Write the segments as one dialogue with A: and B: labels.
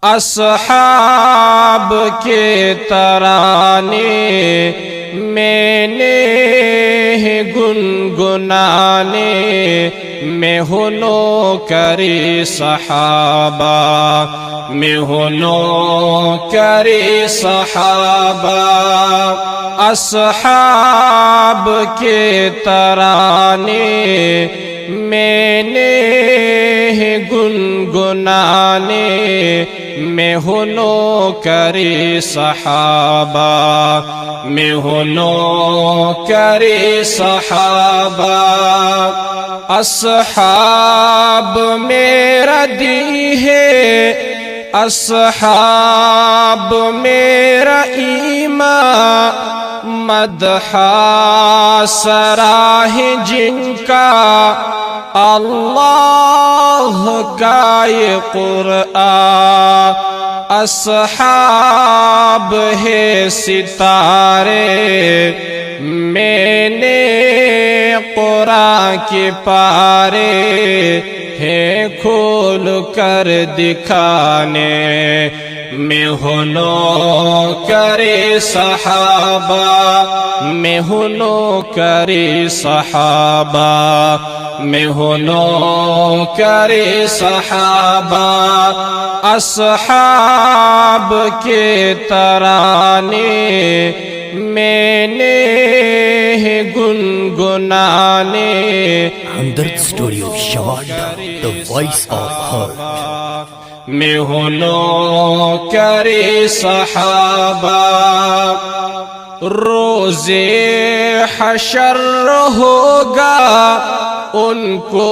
A: اصحاب کے ترانے میں نے گنگنانے میں ہنو کری صحابہ، میں ہنو کری صحابہ، اصحاب کے ترانے میں نے گنگنانے میں ہنو کری صحابہ، میں ہنو کری صحابہ، اصحاب میرا دی ہے، اصحاب میرا ایمان، مدحا سراہ جن کا اللہ کا یہ قرآن، اصحاب ہے ستارے میں نے قرآن کے پارے ہیں کھول کر دکھانے، میں ہنو کرے صحابہ، میں ہنو کرے صحابہ، میں ہنو کرے صحابہ، اصحاب کے ترانے میں نے گنگنانے
B: ہمدرد studio شواڈا، the voice of heart.
A: میں ہنو کرے صحابہ، روز حشر ہوگا ان کو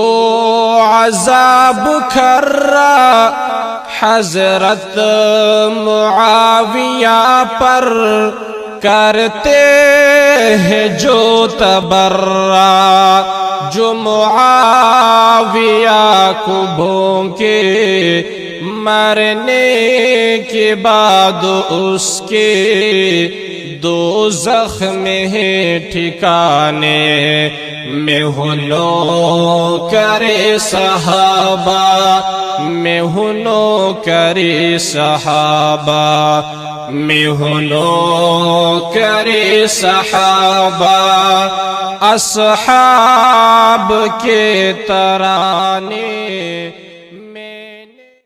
A: عذاب کھرا، حضرت معاویہ پر کرتے ہیں جو تبرہ، جو معاویہ کو بھونکے مرنے کے بعد اس کے دوزخ میں ہے ٹھکانے، میں ہنو کرے صحابہ، میں ہنو کرے صحابہ، میں ہنو کرے صحابہ، اصحاب کے ترانے